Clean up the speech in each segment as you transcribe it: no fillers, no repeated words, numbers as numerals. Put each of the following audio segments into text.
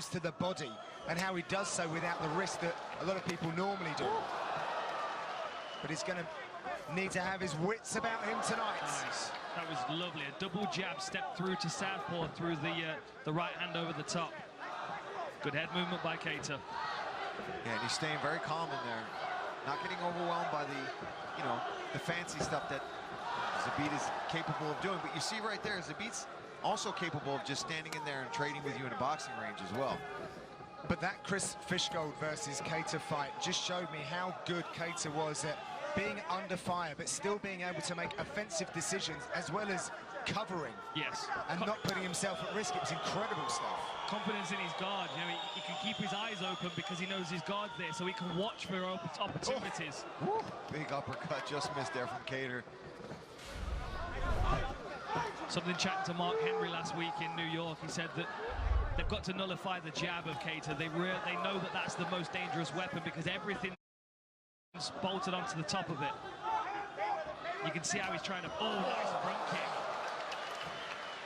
goes to the body and how he does so without the risk that a lot of people normally do. But he's going to need to have his wits about him tonight. Nice. That was lovely. A double jab, step through to southpaw through the right hand over the top. Good head movement by Kattar. Yeah, and he's staying very calm in there. Not getting overwhelmed by the fancy stuff that Zabit is capable of doing. But you see right there, Zabit's also capable of just standing in there and trading with you in a boxing range as well. But that Chris Fishgold versus Kattar fight just showed me how good Kattar was at being under fire, but still being able to make offensive decisions as well as covering. Yes. And not putting himself at risk. It was incredible stuff. Confidence in his guard. You know, he can keep his eyes open because he knows his guard's there, so he can watch for opportunities. Oh. Big uppercut just missed there from Kattar. Something chatting to Mark Henry last week in New York, he said that they've got to nullify the jab of Kattar. They know that that's the most dangerous weapon because everything's bolted onto the top of it. You can see how he's trying to... Oh, nice front kick.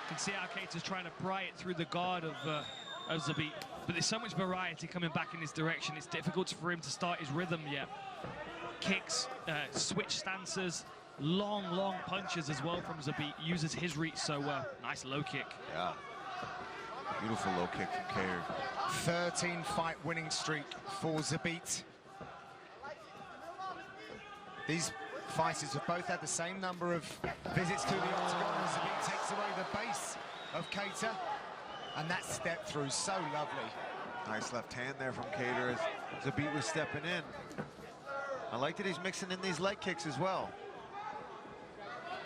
You can see how Kattar's trying to pry it through the guard of Zabit. But there's so much variety coming back in his direction. It's difficult for him to start his rhythm yet. Kicks, switch stances, long punches as well from Zabit. Uses his reach so well. Nice low kick. Yeah. Beautiful low kick from Kattar. 13-fight winning streak for Zabit. These fighters have both had the same number of visits to the octagon. Zabit takes away the base of Kattar, and that step through so lovely. Nice left hand there from Kattar as Zabit was stepping in. I like that he's mixing in these leg kicks as well.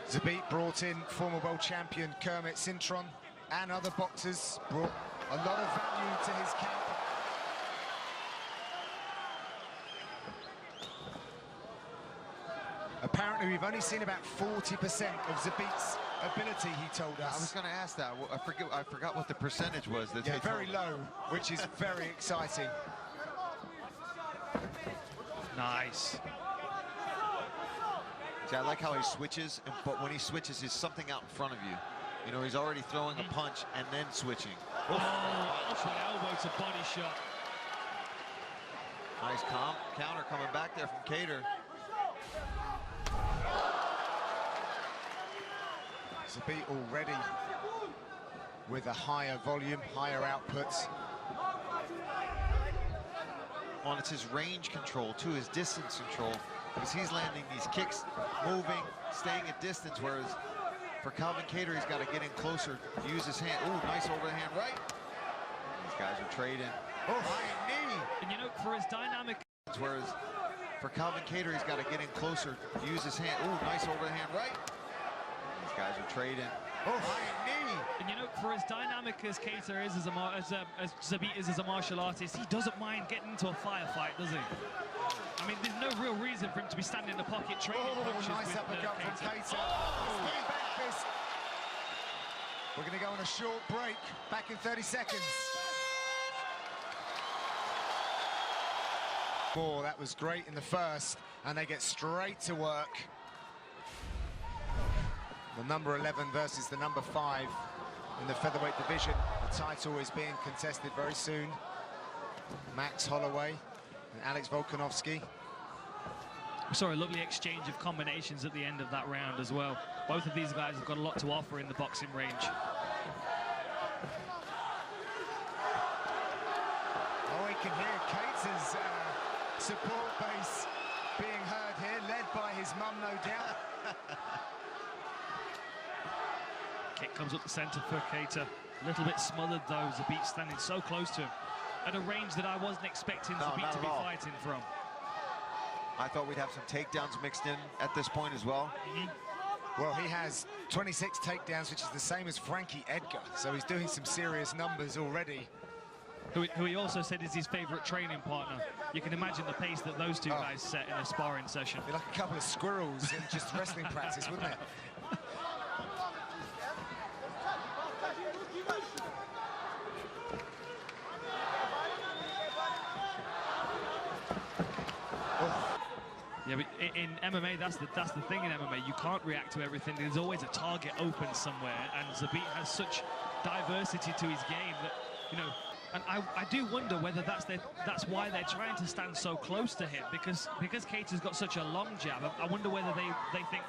Zabit brought in former world champion Kermit Cintron, and other boxers brought a lot of value to his camp. Apparently, we've only seen about 40% of Zabit's ability, he told us. I was going to ask that. I forgot what the percentage was. Yeah, very low, which is very exciting. Nice. See, I like how he switches, but when he switches, there's something out in front of you. You know, he's already throwing a punch and then switching. Oh, elbow to body shot. Nice counter coming back there from Kattar. Zabit already with a higher volume, higher outputs. Well, it's his range control, too, his distance control, because he's landing these kicks, moving, staying at distance, whereas for Calvin Kattar, he's got to get in closer, use his hand. Ooh, nice overhand right. These guys are trading. Oh, high knee. And you know, for his dynamic... Whereas for Calvin Kattar, he's got to get in closer, use his hand. Ooh, nice overhand right. These guys are trading. Oh, high knee. And you know, for as dynamic as Kattar is, as Zabit is as a martial artist, he doesn't mind getting into a firefight, does he? I mean, there's no real reason for him to be standing in the pocket trading punches nice with uppercut from Kattar. Oh. Back fist. We're going to go on a short break. Back in 30 seconds. Oh, that was great in the first, and they get straight to work. The number 11 versus the number 5 in the featherweight division. The title is being contested very soon. Max Holloway and Alex Volkanovski. We saw a lovely exchange of combinations at the end of that round as well. Both of these guys have got a lot to offer in the boxing range. Oh, we can hear Kattar's support base being heard here, led by his mum, no doubt. Kick comes up the centre for Kattar. A little bit smothered though, Zabit standing so close to him. At a range that I wasn't expecting Zabit to be fighting from. I thought we'd have some takedowns mixed in at this point as well. Well, he has 26 takedowns, which is the same as Frankie Edgar, so he's doing some serious numbers already. Who he also said is his favourite training partner. You can imagine the pace that those two guys set in a sparring session. Be like a couple of squirrels in just wrestling practice, wouldn't it? Yeah, but in MMA, that's the thing in MMA. You can't react to everything. There's always a target open somewhere, and Zabit has such diversity to his game that, you know, And I do wonder whether that's why they're trying to stand so close to him, because Kattar's got such a long jab. I wonder whether they think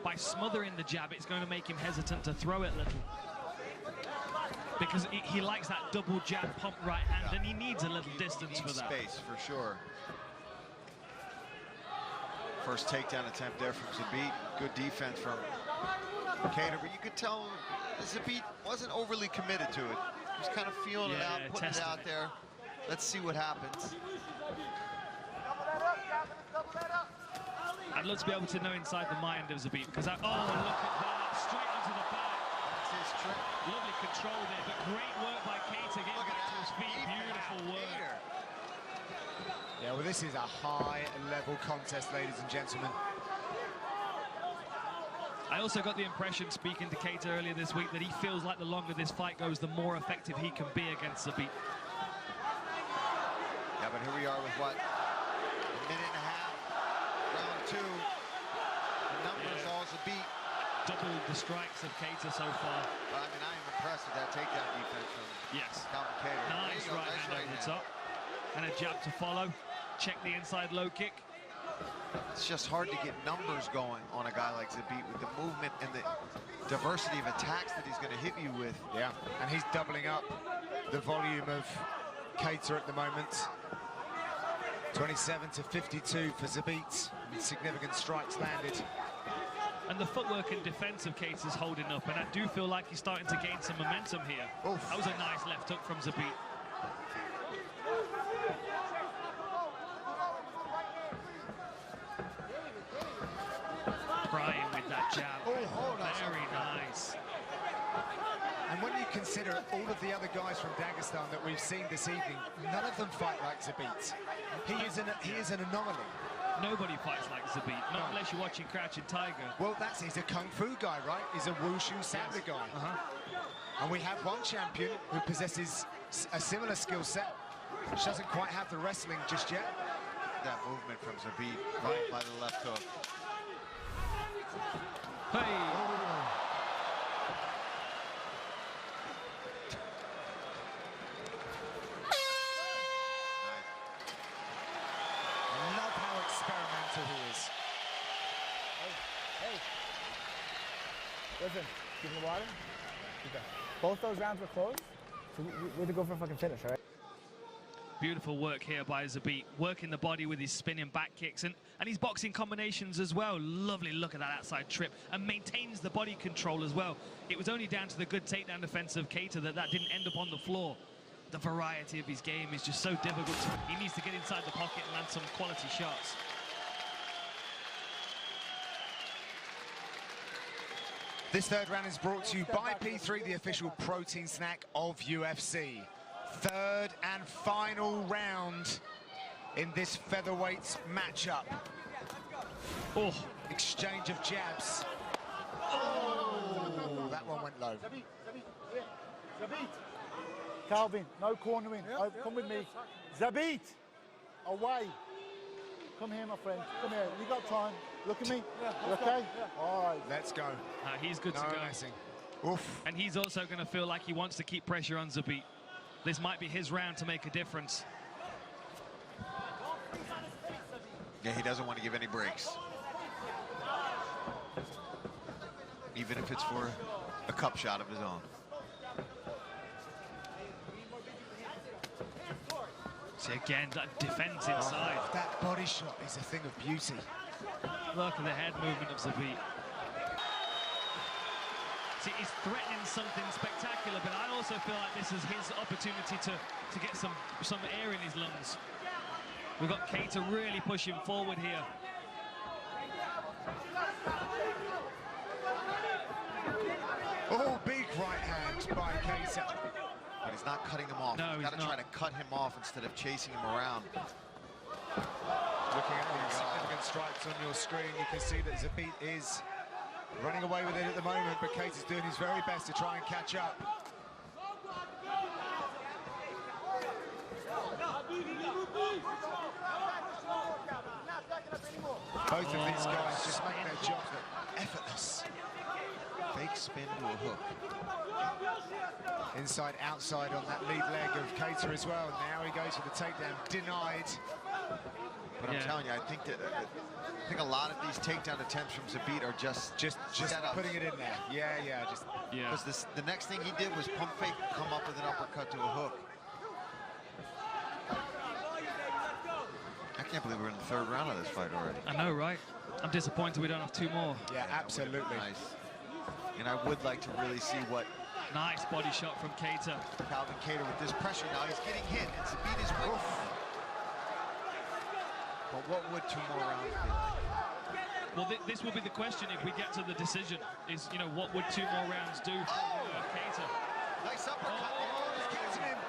by smothering the jab it's going to make him hesitant to throw it a little. Because he likes that double jab pump right hand, and he needs a little distance for that. Space, for sure. First takedown attempt there from Zabit. Good defense from Kattar, but you could tell Zabit wasn't overly committed to it. He was kind of feeling it out, putting it out there. Let's see what happens. I'd love to be able to know inside the mind of Zabit, because oh, look at that, straight onto the back. That's his trick. Lovely control there, but great work by Kattar getting back to his feet. Beautiful work. Yeah, well, this is a high-level contest, ladies and gentlemen. I also got the impression, speaking to Kattar earlier this week, that he feels like the longer this fight goes, the more effective he can be against Zabit. Yeah, but here we are with what? A minute and a half, round two. The numbers all Zabit. Double the strikes of Kattar so far. I mean, I am impressed with that takedown defense from Kattar. Nice right hand over the top. And a jab to follow. Check the inside low kick. It's just hard to get numbers going on a guy like Zabit with the movement and the diversity of attacks that he's going to hit you with. Yeah, and he's doubling up the volume of Kattar at the moment. 27 to 52 for Zabit. Significant strikes landed. And the footwork and defense of Kattar's holding up, and I do feel like he's starting to gain some momentum here. Oof. That was a nice left hook from Zabit. Brian with that jab. Very nice. And when you consider all of the other guys from Dagestan that we've seen this evening, none of them fight like Zabit. He is an anomaly. Nobody fights like Zabit, not unless you're watching Crouching Tiger. Well, he's a kung fu guy, right? He's a wushu sambo guy. And we have one champion who possesses a similar skill set. She doesn't quite have the wrestling just yet. That movement from Zabit right by the left hook. Hey! I love how experimental he is. Hey. Listen, give me the water. Both those rounds were close, so we had to go for a fucking finish, all right? Beautiful work here by Zabit, working the body with his spinning back kicks and his boxing combinations as well. Lovely look at that outside trip, and maintains the body control as well. It was only down to the good takedown defense of Kattar that didn't end up on the floor. The variety of his game is just so difficult. He needs to get inside the pocket and land some quality shots. This third round is brought to you by P3, the official protein snack of UFC. Third and final round in this featherweight matchup. Oh, exchange of jabs. Oh, that one went low. Zabit. Calvin, no cornering. Come with me. Zabit, away. Come here, my friend. Come here. You got time. Look at me. You okay? All right. Let's go. He's good to go. Messing. Oof. And he's also going to feel like he wants to keep pressure on Zabit. This might be his round to make a difference. Yeah, he doesn't want to give any breaks. Even if it's for a cup shot of his own. See, again, that defense inside. That body shot is a thing of beauty. Look at the head movement of Zabit. See, he's threatening something spectacular, but I also feel like this is his opportunity to get some air in his lungs. We've got Kattar really pushing forward here. Oh, big right hand by Kattar. But he's not cutting him off. No, he's got to try to cut him off instead of chasing him around. Looking at the significant strikes on your screen, you can see that Zabit is running away with it at the moment, but Kattar's doing his very best to try and catch up. Both of these guys just make their jobs look effortless. fake spin to a hook. Inside, outside on that lead leg of Kattar as well. Now he goes for the takedown, denied. But I'm telling you, I think a lot of these takedown attempts from Zabit are just putting it in there. Yeah. Because the next thing he did was pump fake, come up with an uppercut to a hook. I can't believe we're in the third round of this fight already. I know, right? I'm disappointed we don't have two more. Yeah, absolutely. Nice. And I would like to really see what... Nice body shot from Kattar. Calvin Kattar with this pressure now. He's getting hit, and Zabit is winning. But what would two more rounds be like? Well, this will be the question if we get to the decision. Is, you know, what would two more rounds do for Kattar? Nice uppercut. Oh, he's catching him.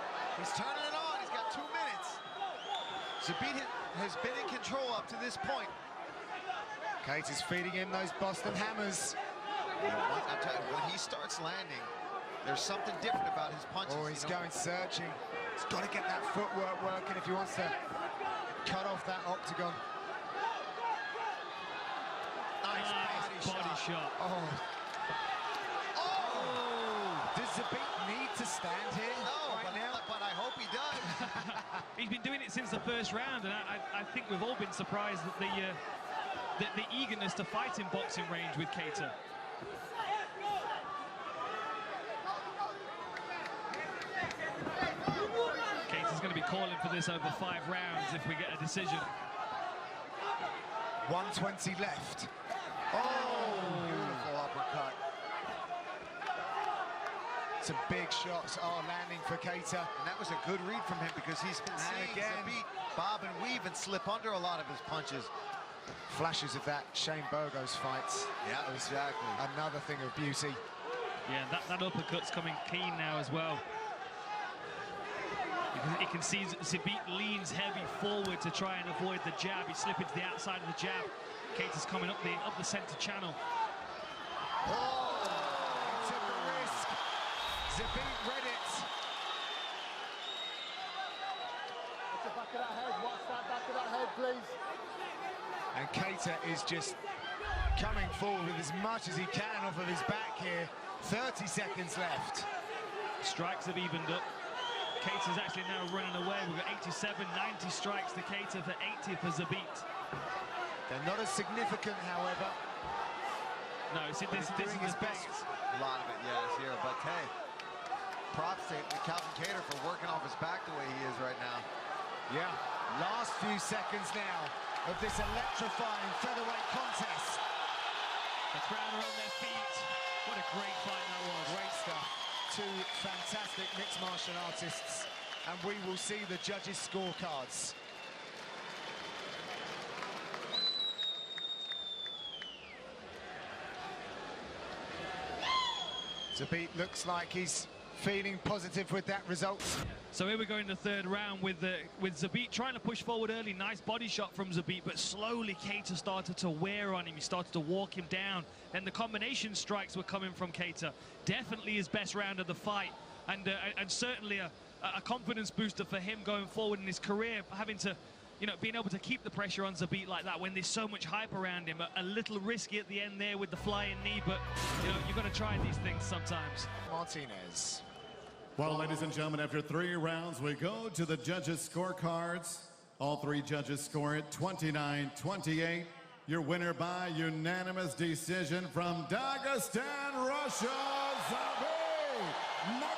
He's turning it on. He's got 2 minutes. Zabit has been in control up to this point. Kattar's feeding in those Boston hammers. You know, I'm telling you, when he starts landing, there's something different about his punches. Oh, he's going searching. He's got to get that footwork working if he wants to cut off that octagon. Nice body shot. Oh. Does Zabit need to stand here? No, right now? but I hope he does. He's been doing it since the first round, and I think we've all been surprised that the eagerness to fight in boxing range with Kattar. Kattar's going to be calling for this over 5 rounds if we get a decision. 120 left. Oh, beautiful uppercut. Some big shots are landing for Kattar. And that was a good read from him because he's been seeing Zabit bob and weave and slip under a lot of his punches. Flashes of that Shane Burgos fights. Yeah, exactly. Another thing of beauty. Yeah, that uppercut's coming clean now as well. You can see Zabit leans heavy forward to try and avoid the jab. He's slipping to the outside of the jab. Kattar's coming up the center channel. Oh, he took a risk. Zabit read it. Watch the back of that head. Watch that back of that head, please. And Kattar is just coming forward with as much as he can off of his back here. 30 seconds left. Strikes have evened up. Kattar's actually now running away. We've got 87, 90 strikes to Kattar for 80 for Zabit. They're not as significant, however. No, this is his best. A lot of it, yes, here. But hey, props to Calvin Kattar for working off his back the way he is right now. Yeah, last few seconds now of this electrifying featherweight contest. The crowd are on their feet. What a great fight that was. Great stuff. Two fantastic mixed martial artists, and we will see the judges' scorecards. Zabit looks like he's feeling positive with that result. So here we go in the third round with Zabit trying to push forward early. Nice body shot from Zabit, but slowly Kattar started to wear on him. He started to walk him down. Then the combination strikes were coming from Kattar. Definitely his best round of the fight, and certainly a confidence booster for him going forward in his career, having to, you know, being able to keep the pressure on Zabit like that when there's so much hype around him. A little risky at the end there with the flying knee, but you know, you've got to try these things sometimes. Martinez. Well, ladies and gentlemen, after 3 rounds, we go to the judges' scorecards. All 3 judges score it 29-28. Your winner by unanimous decision from Dagestan, Russia, Zabit Magomedsharipov.